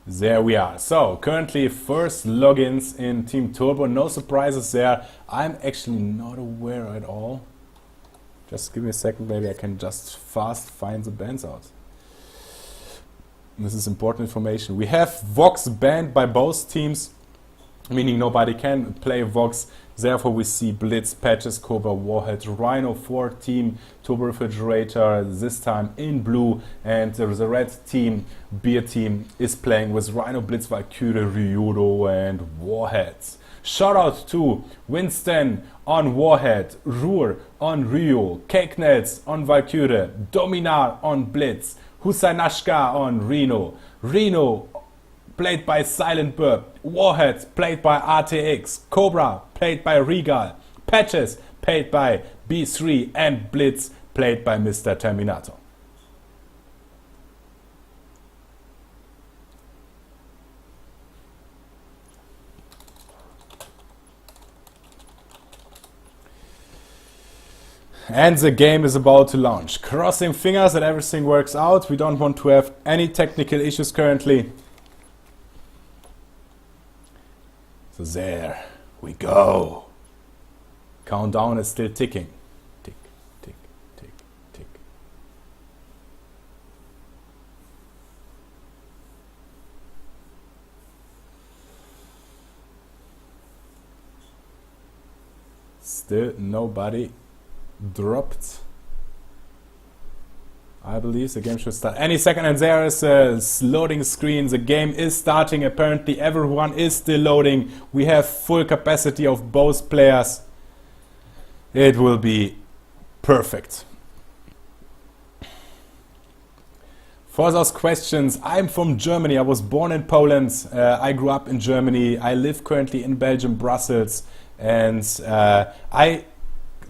There we are. So currently first logins in Team Turbo. No surprises there. I'm actually not aware at all. Just give me a second, maybe I can just fast find the bans out. This is important information. We have Vox banned by both teams, meaning nobody can play Vox. Therefore we see Blitz, Patches, Cobra, Warhead, Rhino for Team Turborefrigarator, this time in blue, and the red team, Beerteam, is playing with Rhino, Blitz, Valkyrie, Ryudo and Warheads. Shout out to Winston on Warhead, Ruhr on Ryo, Cakenets on Valkyrie, Dominar on Blitz, Husainashka on Reno played by Silent Burp, Warhead played by RTX, Cobra played by Regal, Patches played by B3 and Blitz played by Mr. Terminator. And the game is about to launch. Crossing fingers that everything works out. We don't want to have any technical issues currently. So there we go. Countdown is still ticking. Tick, tick, tick, tick. Still nobody dropped. I believe the game should start any second, and there is a loading screen. The game is starting. Apparently everyone is still loading. We have full capacity of both players. It will be perfect. For those questions, I'm from Germany. I was born in Poland. I grew up in Germany. I live currently in Belgium, Brussels, and I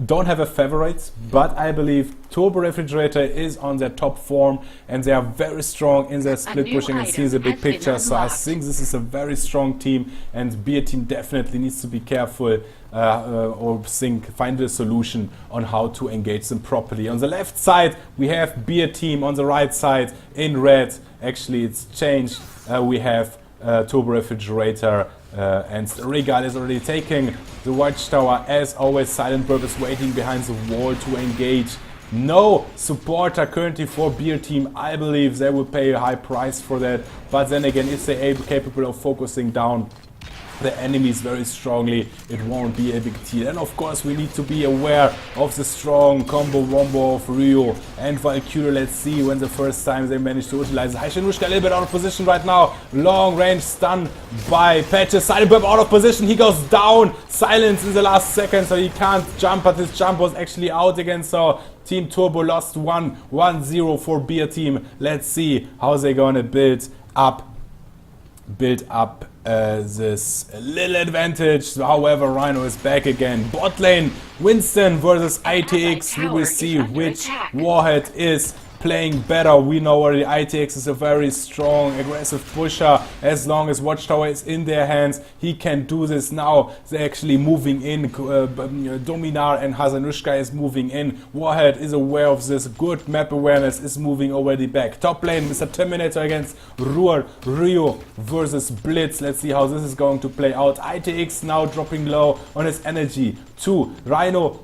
don't have a favorite, but I believe Turborefrigarator is on their top form and they are very strong in their split pushing and see the big picture. So I think this is a very strong team, and Beerteam definitely needs to be careful or find a solution on how to engage them properly. On the left side we have Beerteam, on the right side in red, actually it's changed, we have Turborefrigarator. And Regal is already taking the watchtower. As always, Silent Bird is waiting behind the wall to engage. No supporter currently for Beerteam. I believe they will pay a high price for that. But then again, if they're capable of focusing down the enemies very strongly, it won't be a big deal. And of course we need to be aware of the strong combo wombo of Ryo and Valkyrie. Let's see when the first time they manage to utilize Haishinushka a little bit out of position right now. Long range stun by Patches. Silent Burp out of position. He goes down. Silence in the last second, so he can't jump, but his jump was actually out again. So Team Turbo lost 1-0 for Beerteam. Let's see how they're gonna build up this little advantage. However, Rhino is back again. Bot lane, Winston versus ITX. We will see which Warhead is playing better. We know already ITX is a very strong, aggressive pusher. As long as Watchtower is in their hands, he can do this. Now they're actually moving in. Dominar and Hasanushka is moving in. Warhead is aware of this. Good map awareness, is moving already back. Top lane, Mr. Terminator against Ryo versus Blitz. Let's see how this is going to play out. ITX now dropping low on his energy. Rhino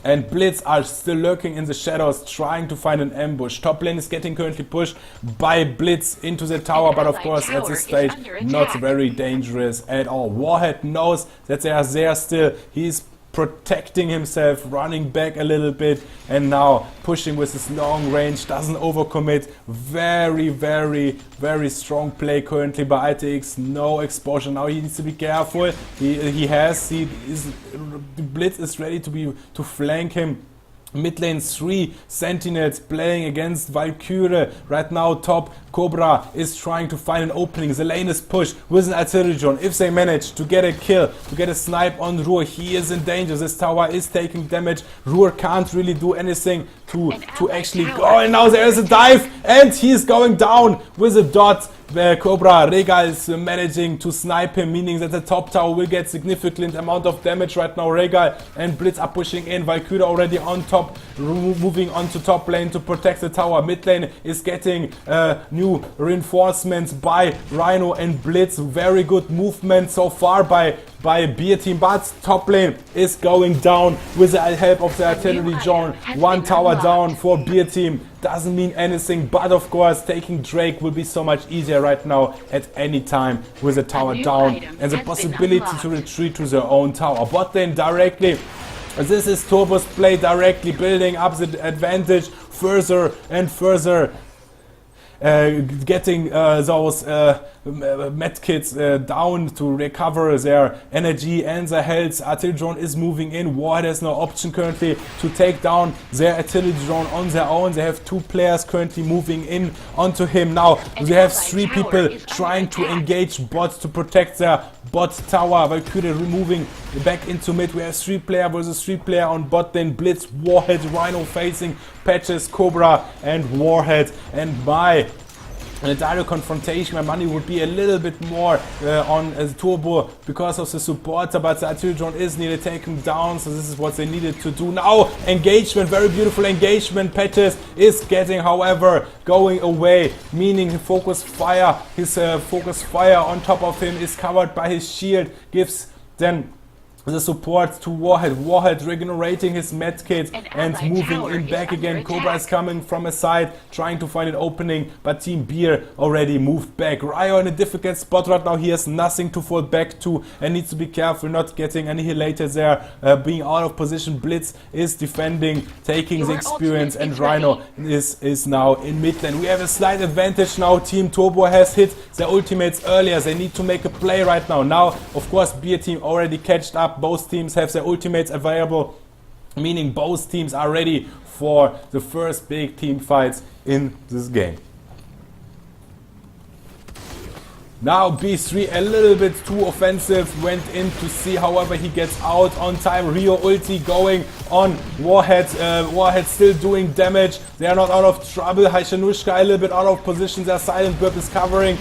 and Blitz are still lurking in the shadows, trying to find an ambush. Top lane is getting currently pushed by Blitz into the tower, but of course at this stage not very dangerous at all. Warhead knows that they are there still. He's protecting himself, running back a little bit, and now pushing with his long range, doesn't overcommit. Very, very, very strong play currently by ITX. No exposure. Now he needs to be careful. Blitz is ready to flank him. Mid lane 3 Sentinels playing against Valkyrie. Right now top Cobra is trying to find an opening. The lane is pushed with an artillery drone. If they manage to get a kill, to get a snipe on Ruhr, he is in danger. This tower is taking damage. Ruhr can't really do anything to actually go. And now there is a dive and he's going down with a dot. Cobra Regal is managing to snipe him, meaning that the top tower will get significant amount of damage right now. Regal and Blitz are pushing in. Valkyrie already on top, moving on to top lane to protect the tower. Mid lane is getting new reinforcements by Rhino and Blitz. Very good movement so far by Beerteam, but top lane is going down with the help of the artillery drone. One tower down for Beerteam. Doesn't mean anything, but of course taking Drake will be so much easier right now at any time with the tower down and the possibility to retreat to their own tower. Bot lane directly. This is Turbo's play directly, building up the advantage further and further. Getting those medkits down to recover their energy and their health. Artillery drone is moving in. Warhead has no option currently to take down their artillery drone on their own. They have 2 players currently moving in onto him. Now they have 3 people trying to engage bots to protect their bot tower. Valkyrie moving back into mid. We have 3 player versus 3 player on bot lane. Blitz, Warhead, Rhino facing Patches, Cobra and Warhead. And by a direct confrontation, my money would be a little bit more on Turbo because of the supporter, but the artillery drone is nearly taken down, so this is what they needed to do. Now engagement, very beautiful engagement. Patches is getting, however, going away, meaning his focus fire on top of him is covered by his shield, gives then the support to Warhead. Warhead regenerating his medkit and moving in back again. Cobra is coming from a side, trying to find an opening, but Team Beer already moved back. Ryo in a difficult spot right now. He has nothing to fall back to and needs to be careful not getting annihilated there, being out of position. Blitz is defending, taking the experience, and Rhino is now in mid lane. We have a slight advantage now. Team Turbo has hit their ultimates earlier. They need to make a play right now. Now, of course, Beerteam already catched up. Both teams have their ultimates available, meaning both teams are ready for the first big team fights in this game. Now B3 a little bit too offensive, went in to see, however he gets out on time. Rio ulti going on Warhead. Warhead still doing damage. They are not out of trouble. Haishanushka a little bit out of position. Their silent burp is covering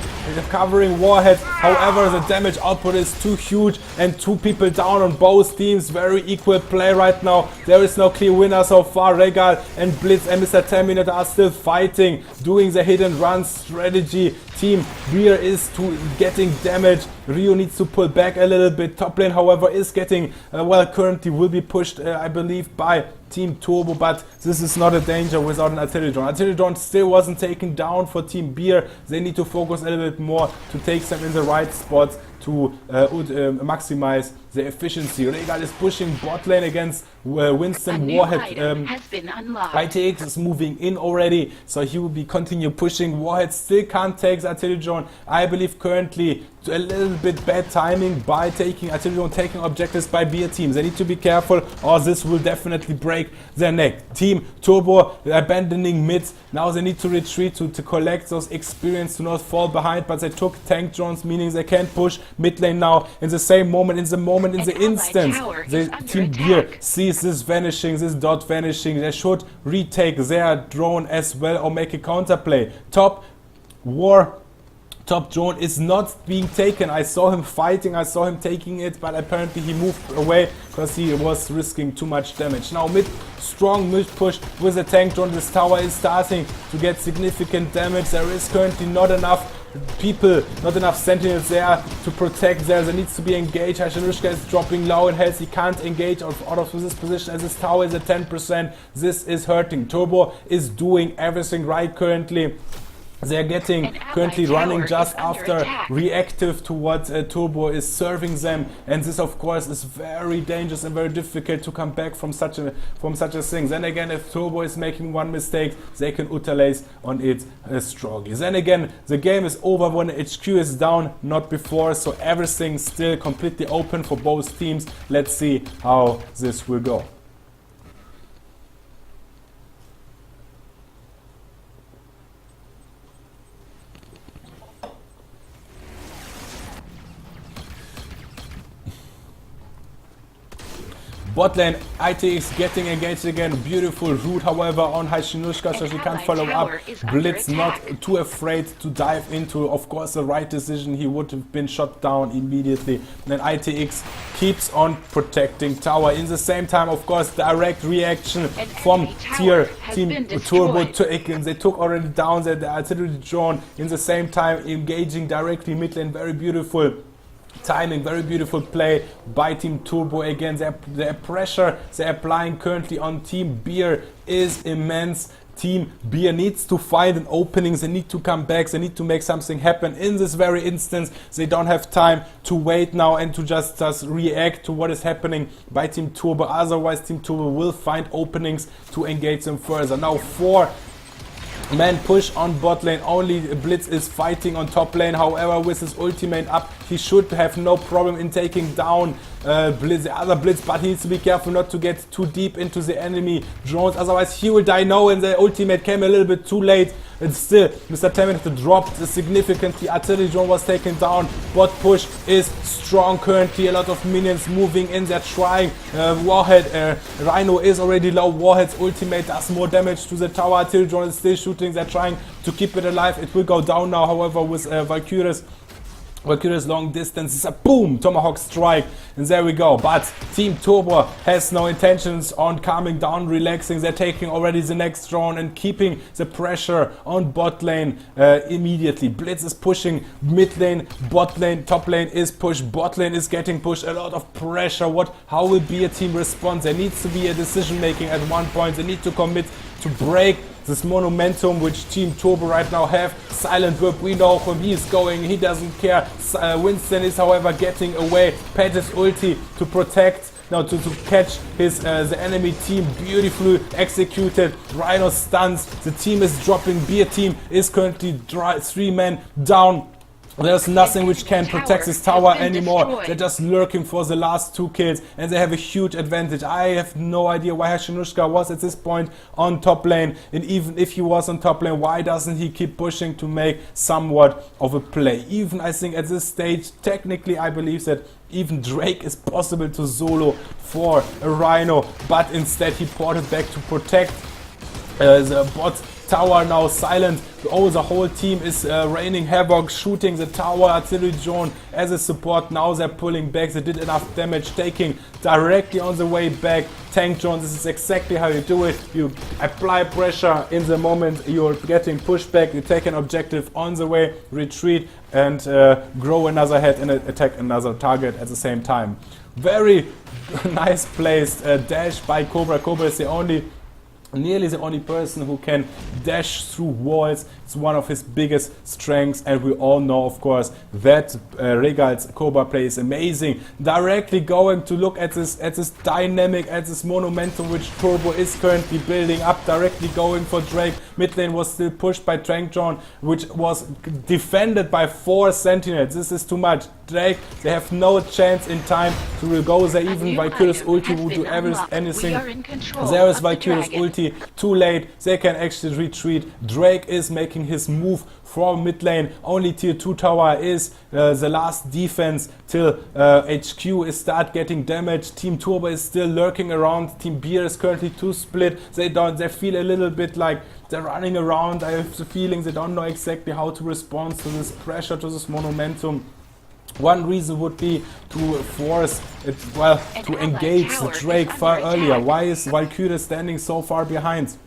Warhead. However, the damage output is too huge and 2 people down on both teams. Very equal play right now. There is no clear winner so far. Regal and Blitz and Mr. Terminator are still fighting, doing the hit and run strategy. Team Beer is getting damage. Rio needs to pull back a little bit. Top lane, however, is getting, currently will be pushed, I believe, by Team Turbo, but this is not a danger without an artillery drone. Artillery drone still wasn't taken down for Team Beer. They need to focus a little bit more to take them in the right spots to maximize the efficiency. Regal is pushing bot lane against Winston. Warhead. ITX is moving in already, so he will be continue pushing. Warhead still can't take the artillery drone. I believe currently a little bit bad timing by taking artillery drone, taking objectives by Beerteam. They need to be careful or this will definitely break their neck. Team Turbo abandoning mid. Now they need to retreat to collect those experience, to not fall behind, but they took tank drones, meaning they can push mid lane now in the same moment, in the instant the Team Beer sees this vanishing, this dot vanishing. They should retake their drone as well or make a counterplay. Top drone is not being taken. I saw him fighting, I saw him taking it, but apparently he moved away because he was risking too much damage. Now strong mid push with a tank drone. This tower is starting to get significant damage. There is currently not enough people, not enough sentinels there to protect there. There needs to be engaged. Haishanushka is dropping low in health. He can't engage out of this position as his tower is at 10%. This is hurting. Turbo is doing everything right currently. They're getting currently running just after reactive to what Turbo is serving them, and this of course is very dangerous and very difficult to come back from such a thing. Then again, if Turbo is making one mistake, they can utilize on it strongly. Then again, the game is over when HQ is down, not before, so everything's still completely open for both teams. Let's see how this will go. Bot lane, ITX getting engaged again. Beautiful route, however, on Hashinushka, so she can't follow up. Blitz not too afraid to dive into, of course, the right decision. He would have been shot down immediately. And then ITX keeps on protecting tower. In the same time, of course, direct reaction from Team Turbo. They took already down the artillery drone. In the same time, engaging directly mid lane. Very beautiful timing, very beautiful play by Team Turbo. Again, their pressure they're applying currently on Team Beer is immense. Team Beer needs to find an opening, they need to come back, they need to make something happen in this very instance. They don't have time to wait now and to just react to what is happening by Team Turbo. Otherwise, Team Turbo will find openings to engage them further. Now 4-man push on bot lane, only Blitz is fighting on top lane. However, with his ultimate up, he should have no problem in taking down Blitz, the other Blitz, but he needs to be careful not to get too deep into the enemy drones, otherwise he will die. No, and the ultimate came a little bit too late. And still, Mr. Terminator dropped significantly. Artillery drone was taken down. Bot push is strong currently. A lot of minions moving in. They're trying. Warhead, Rhino is already low. Warhead's ultimate does more damage to the tower. Artillery drone is still shooting. They're trying to keep it alive. It will go down now, however, with Valkyrie's long distance. It's a boom tomahawk strike, and there we go. But Team Turbo has no intentions on calming down, relaxing. They're taking already the next drone and keeping the pressure on bot lane immediately. Blitz is pushing mid lane, bot lane, top lane is pushed, bot lane is getting pushed. A lot of pressure. How will Beerteam respond? There needs to be a decision making at one point. They need to commit to break this momentum which Team Turbo right now have. Silent Whip, we know where he is going, he doesn't care. Winston is however getting away. Patches ulti to protect, now to catch his the enemy team. Beautifully executed. Rhino stuns, the team is dropping. Beerteam is currently 3 men down. There's nothing which can protect this tower anymore. They're just lurking for the last 2 kills, and they have a huge advantage. I have no idea why Hashinushka was at this point on top lane, and even if he was on top lane, why doesn't he keep pushing to make somewhat of a play? Even I think at this stage, technically I believe that even Drake is possible to solo for a Rhino, but instead he ported back to protect the bot tower. Now silent. Oh, the whole team is raining havoc, shooting the tower. Artillery drone as a support. Now they're pulling back. They did enough damage, taking directly on the way back. Tank drone, this is exactly how you do it. You apply pressure in the moment you're getting pushed back. You take an objective on the way, retreat, and grow another head and attack another target at the same time. Very nice placed dash by Cobra. Cobra is nearly the only person who can dash through walls. It's one of his biggest strengths, and we all know, of course, that Regal's Cobra play is amazing. Directly going to look at this dynamic, at this momentum which Turbo is currently building up. Directly going for Drake. Mid lane was still pushed by Trank Drone, which was defended by 4 Sentinels. This is too much. Drake, they have no chance in time to go there. Even Valkyrie's ulti will do anything. There is Valkyrie's ulti, too late. They can actually retreat. Drake is making his move from mid lane. Only tier 2 tower is the last defense till HQ is start getting damaged. Team Turbo is still lurking around. Team Beer is currently 2 split. They feel a little bit like they're running around. I have the feeling they don't know exactly how to respond to this pressure, to this momentum. One reason would be to force it, to engage the Drake far earlier. Why is Valkyrie standing so far behind?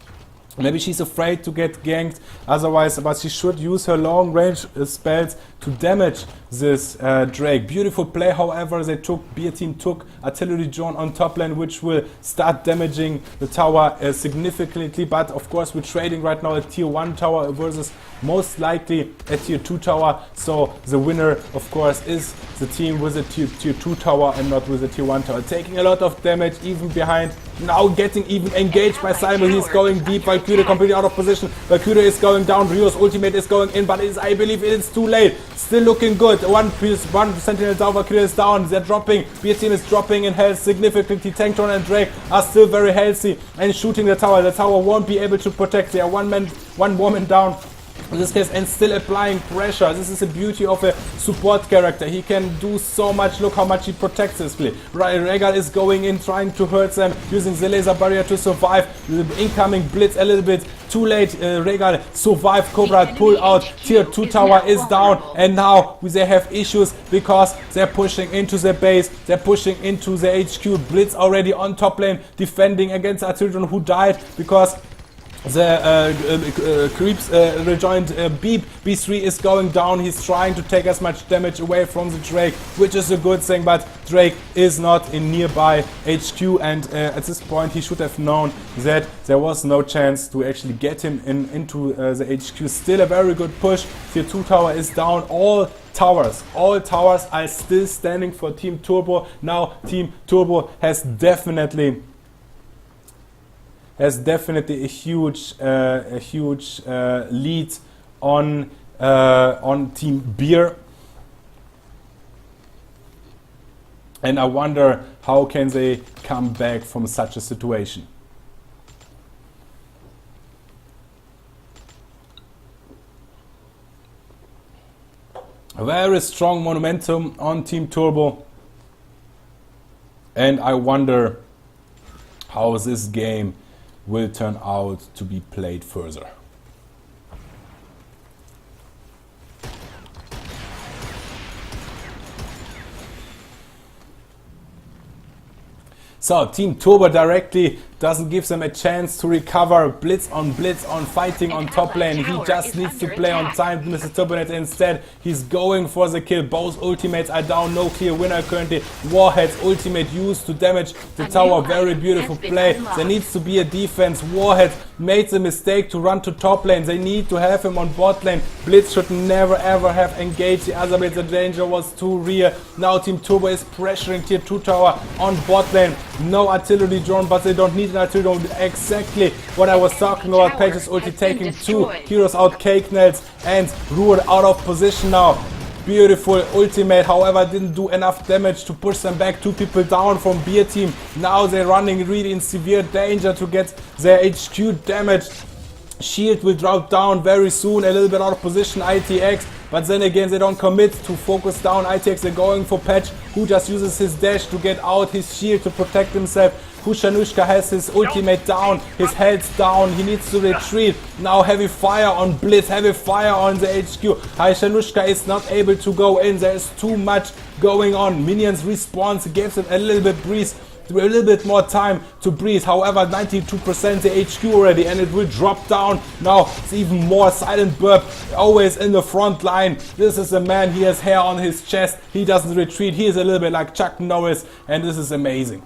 Maybe she's afraid to get ganked, otherwise, but she should use her long range spells to damage this Drake. Beautiful play, however, Beerteam took artillery drone on top lane, which will start damaging the tower significantly, but of course we're trading right now a tier 1 tower versus most likely a tier 2 tower, so the winner of course is the team with a tier 2 tower and not with a tier 1 tower. Taking a lot of damage even behind, now getting even engaged by Simon. He's going deep. Valkyrie completely out of position. Valkyrie is going down. Rio's ultimate is going in, but I believe it is too late. Still looking good. One Sentinel down. Valkyrie is down. They're dropping. Beerteam is dropping in health significantly. Tankton and Drake are still very healthy and shooting the tower. The tower won't be able to protect. They are one woman down. in this case, and still applying pressure. This is the beauty of a support character. He can do so much. Look how much he protects his play. Regal is going in, trying to hurt them, using the laser barrier to survive. The incoming blitz a little bit too late. Regal survived. Cobra pull out. Tier 2 tower is down, and now they have issues because they're pushing into the base. They're pushing into the HQ. Blitz already on top lane, defending against Artillery who died because the creeps rejoined Beep. B3 is going down. He's trying to take as much damage away from the Drake, which is a good thing, but Drake is not in nearby HQ, and at this point he should have known that there was no chance to actually get him into the HQ. Still a very good push. Tier 2 tower is down. All towers are still standing for Team Turbo. Now Team Turbo has definitely a huge lead on Team Beer, and I wonder how can they come back from such a situation. A very strong momentum on Team Turbo, and I wonder how this game will turn out to be played further. So Team Turbo directly doesn't give them a chance to recover. Blitz on, fighting on top lane. He just needs to play on time. Mr. Turbonet instead, he's going for the kill. Both ultimates are down. No clear winner currently. Warhead's ultimate used to damage the tower. Very beautiful play. There needs to be a defense. Warhead made the mistake to run to top lane. They need to have him on bot lane. Blitz should never ever have engaged the other blitz. The danger was too real. Now Team Turbo is pressuring tier 2 tower on bot lane. No artillery drone, but they don't need an artillery drone. Exactly what I was talking about. Page's ulti taking 2 heroes out, Cake Nails and Ruud out of position now. Beautiful ultimate, however, didn't do enough damage to push them back. 2 people down from Beerteam. Now they're running really in severe danger to get their HQ damaged. Shield will drop down very soon, a little bit out of position, ITX. But then again, they don't commit to focus down ITX. They're going for Patch, who just uses his dash to get out, his shield to protect himself. Kushanushka has his ultimate down, his health down, he needs to retreat. Now heavy fire on Blitz, heavy fire on the HQ. Kushanushka is not able to go in, there is too much going on. Minions respawns, gives him a little bit breeze. A little bit more time to breathe. However, 92% the HQ already, and it will drop down. Now it's even more. Silent Burp always in the front line. This is a man, he has hair on his chest, he doesn't retreat, he is a little bit like Chuck Norris, and this is amazing.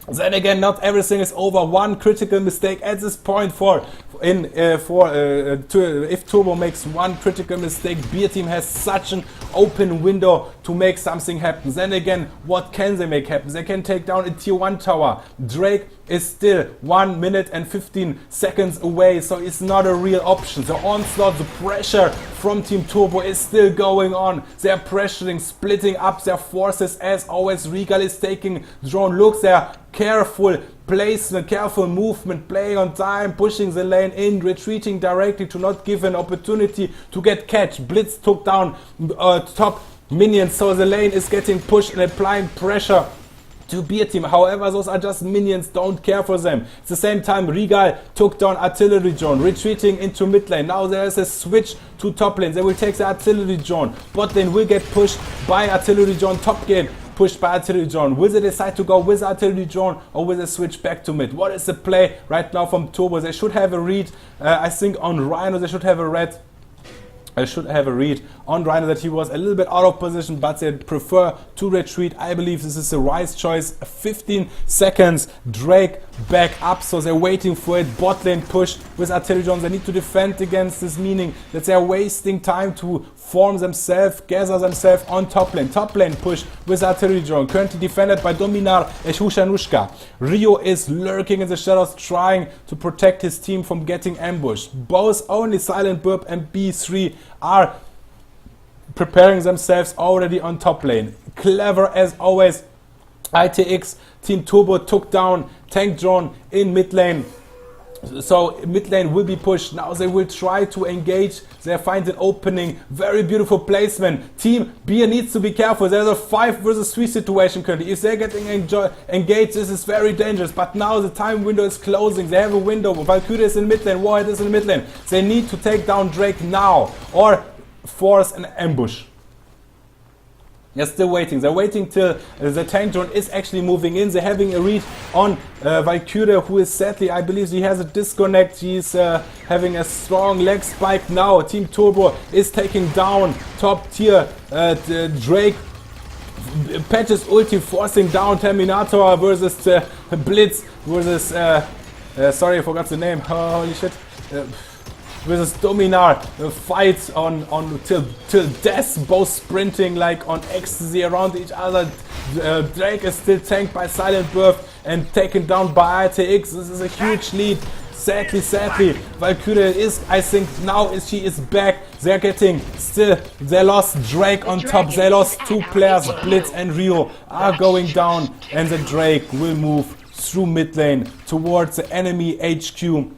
Then again, not everything is over. One critical mistake at this point if Turbo makes one critical mistake, Beerteam has such an open window to make something happen. Then again, what can they make happen? They can take down a tier 1 tower. Drake is still 1 minute and 15 seconds away, so it's not a real option. The onslaught, the pressure from Team Turbo is still going on. They're pressuring, splitting up their forces as always. Regal is taking drone looks there. Careful placement, careful movement, playing on time, pushing the lane in, retreating directly to not give an opportunity to get catch. Blitz took down top minions, so the lane is getting pushed and applying pressure to Beerteam. However, those are just minions, don't care for them. At the same time, Regal took down artillery drone, retreating into mid lane. Now there is a switch to top lane. They will take the artillery drone. Bot lane will get pushed by artillery drone. Top game pushed by artillery drone. Will they decide to go with artillery drone, or will they switch back to mid? What is the play right now from Turbo? They should have a read. I think on Rhino they should have a read. On Rhino that he was a little bit out of position, but they prefer to retreat. I believe this is the right choice. 15 seconds, Drake back up, so they're waiting for it. Bot lane push with artillery drones. They need to defend against this, meaning that they're wasting time to form themselves, gather themselves on top lane. Top lane push with artillery drone, currently defended by Dominar Hushanushka. Rio is lurking in the shadows, trying to protect his team from getting ambushed. Both only Silent Burp and B3 are preparing themselves already on top lane. Clever as always. ITX Team Turbo took down tank drone in mid lane. So mid lane will be pushed. Now they will try to engage. They find an opening. Very beautiful placement. Team Beer needs to be careful. There's a 5 versus 3 situation currently. If they're getting engaged, this is very dangerous. But now the time window is closing. They have a window. Valkyrie is in mid lane. Warhead is in mid lane. They need to take down Drake now or force an ambush. They're still waiting. They're waiting till the tank drone is actually moving in. They're having a read on Valkyrie, who is sadly, I believe he has a disconnect. He's having a strong leg spike now. Team Turbo is taking down top tier Drake. Patches ulti forcing down Terminator versus Blitz versus sorry, I forgot the name. Holy shit. Versus Dominar, fight on till death, both sprinting like on ecstasy around each other. Drake is still tanked by Silent Birth and taken down by RTX. This is a huge lead. Sadly, Valkyrie is, I think now she is back. They're getting still, they lost Drake on top. They lost 2 players, Blitz and Rio are going down, and the Drake will move through mid lane towards the enemy HQ.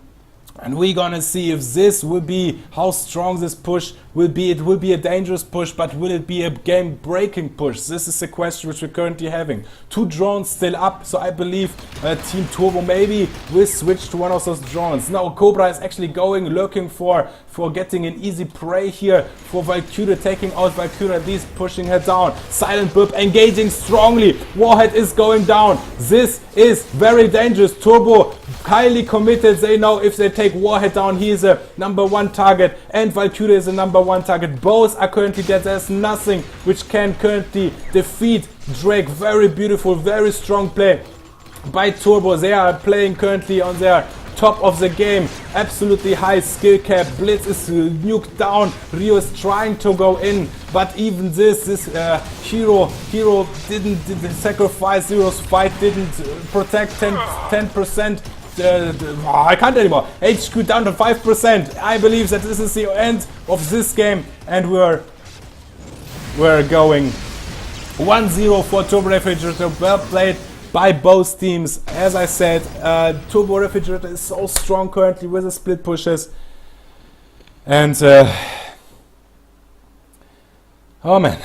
And we're gonna see if this will be, how strong this push will be. It will be a dangerous push, but will it be a game-breaking push? This is the question which we're currently having. 2 drones still up, so I believe Team Turbo maybe will switch to one of those drones. Now Cobra is actually lurking for getting an easy prey here, for Valkyrie, taking out Valkyrie, at least pushing her down. Silent Burp engaging strongly. Warhead is going down. This is very dangerous. Turbo highly committed. They know if they take Warhead down, he is a #1 target, and Valkyrie is a #1 target. Both are currently dead. There's nothing which can currently defeat Drake. Very beautiful, very strong play by Turbo. They are playing currently on their top of the game. Absolutely high skill cap. Blitz is nuked down. Rio is trying to go in, but even this hero didn't sacrifice. Zero's fight didn't protect 10%. I can't anymore. HQ down to 5%. I believe that this is the end of this game, and we're going 1-0 for Turborefrigarator. Well played by both teams. As I said, Turborefrigarator is so strong currently with the split pushes, and oh man.